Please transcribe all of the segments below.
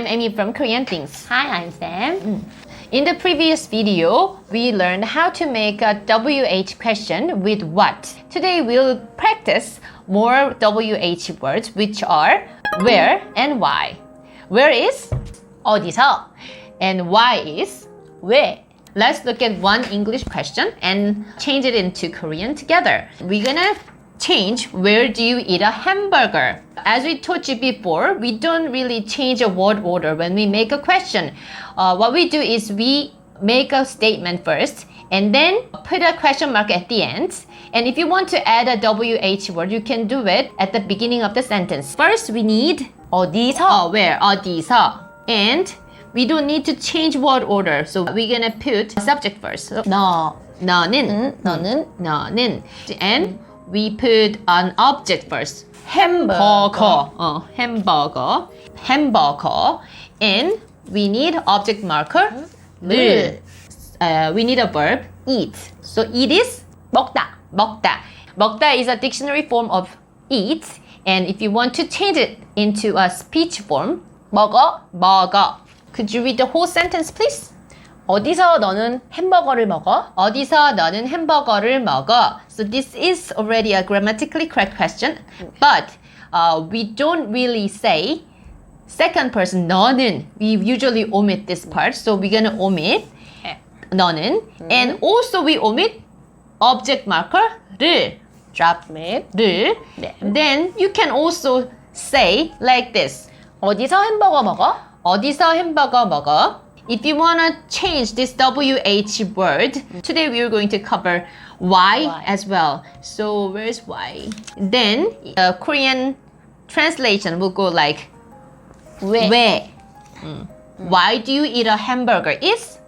Amy from Korean Things. Hi, I'm Sam. In the previous video, we learned how to make a WH question with what. Today we'll practice more WH words which are where and why. Where is 어디서? and why is. 왜? Let's look at one English question and change it into Korean together. We're gonna change where do you eat a hamburger? As we taught you before, we don't really change a word order when we make a question. What we do is we make a statement first and then put a question mark at the end. And if you want to add a WH word, you can do it at the beginning of the sentence. First, we need 어디서? where, 어디서. And we don't need to change word order. So we're gonna put subject first. So, 너는, 너는. And we put an object first. hamburger. hamburger. And we need object marker. 를. We need a verb, eat. So eat is 먹다. 먹다 is a dictionary form of eat. And if you want to change it into a speech form, 먹어. Could you read the whole sentence, please? 어디서 너는 햄버거를 먹어? 어디서 너는 햄버거를 먹어? So this is already a grammatically correct question, but we don't really say second person 너는. We usually omit this part, so we're gonna omit 너는, and also we omit object marker 를. drop it. 를. 네. Then you can also say like this. 어디서 햄버거 먹어? 어디서 햄버거 먹어? If you want to change this WH word, today we are going to cover why as well. So where's why? Then Korean translation will go like 왜? Why do you eat a hamburger? Is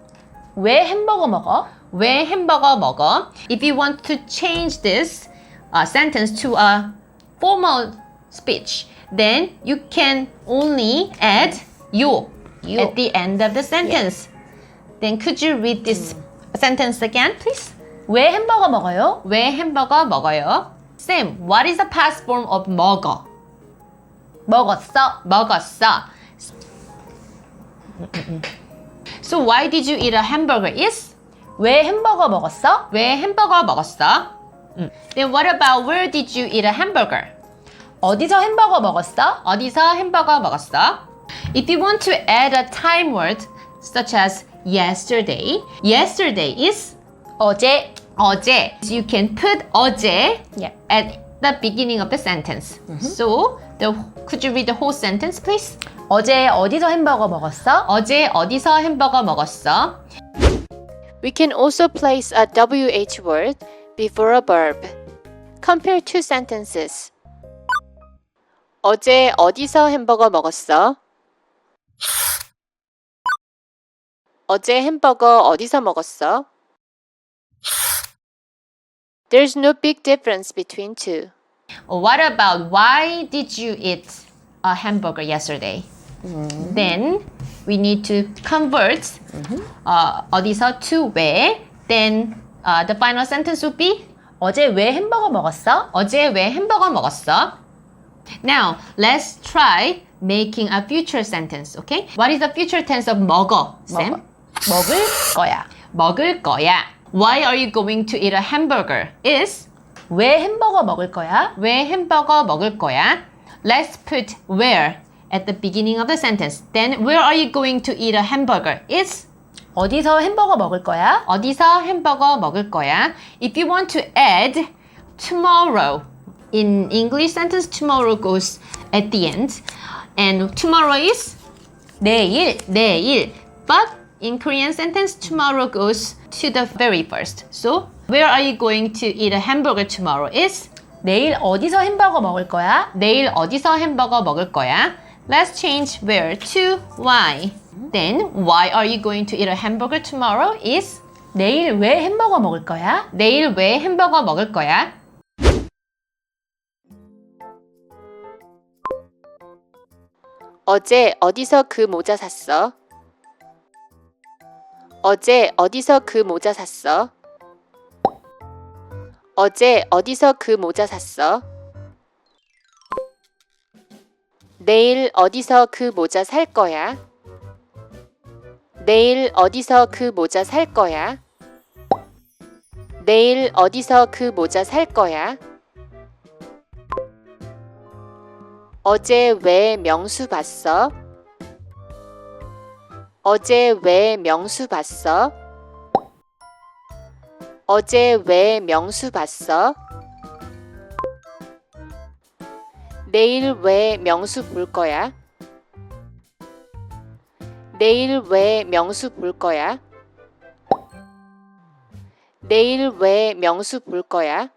왜 햄버거 먹어? 왜 햄버거 먹어? If you want to change this sentence to a formal speech, then you can only add you at the end of the sentence. Then could you read this sentence again, please? 왜 햄버거 먹어요? 왜 햄버거 먹어요? Sam, what is the past form of 먹어? 먹었어. So why did you eat a hamburger? Is 왜 햄버거 먹었어? 왜 햄버거 먹었어? Then what about where did you eat a hamburger? 어디서 햄버거 먹었어? 어디서 햄버거 먹었어? If you want to add a time word such as yesterday is 어제. So you can put 어제 Yeah. at the beginning of the sentence. So could you read the whole sentence, please? 어제 어디서 햄버거 먹었어? 어제 어디서 햄버거 먹었어? We can also place a WH word before a verb. Compare two sentences. 어제 어디서 햄버거 먹었어? 어제 햄버거 어디서 먹었어? There's no big difference between two. What about why did you eat a hamburger yesterday? Then we need to convert 어디서 to where. Then the final sentence would be 어제 왜 햄버거 먹었어? 어제 왜 햄버거 먹었어? Now let's try making a future sentence, okay? What is the future tense of 먹어, Sam? 먹을 거야. 먹을 거야. Why are you going to eat a hamburger? Is 왜 햄버거 먹을 거야? 왜 햄버거 먹을 거야? Let's put where at the beginning of the sentence. Then where are you going to eat a hamburger? Is 어디서 햄버거 먹을 거야? 어디서 햄버거 먹을 거야? If you want to add tomorrow, in English sentence tomorrow goes at the end. And tomorrow is 내일. But in Korean sentence, tomorrow goes to the very first. So, where are you going to eat a hamburger tomorrow? Is 내일 어디서 햄버거 먹을 거야? 내일 어디서 햄버거 먹을 거야? Let's change where to why. Then, why are you going to eat a hamburger tomorrow? Is 내일 왜 햄버거 먹을 거야? 내일 왜 햄버거 먹을 거야? 어제 어디서 그 모자 샀어? 어제 어디서 그 모자 샀어? 어제 어디서 그 모자 샀어? 내일 어디서 그 모자 살 거야? 내일 어디서 그 모자 살 거야? 내일 어디서 그 모자 살 거야? 어제 왜 명수 봤어? 어제 왜 명수 봤어? 어제 왜 명수 봤어? 내일 왜 명수 볼 거야? 내일 왜 명수 볼 거야? 내일 왜 명수 볼 거야?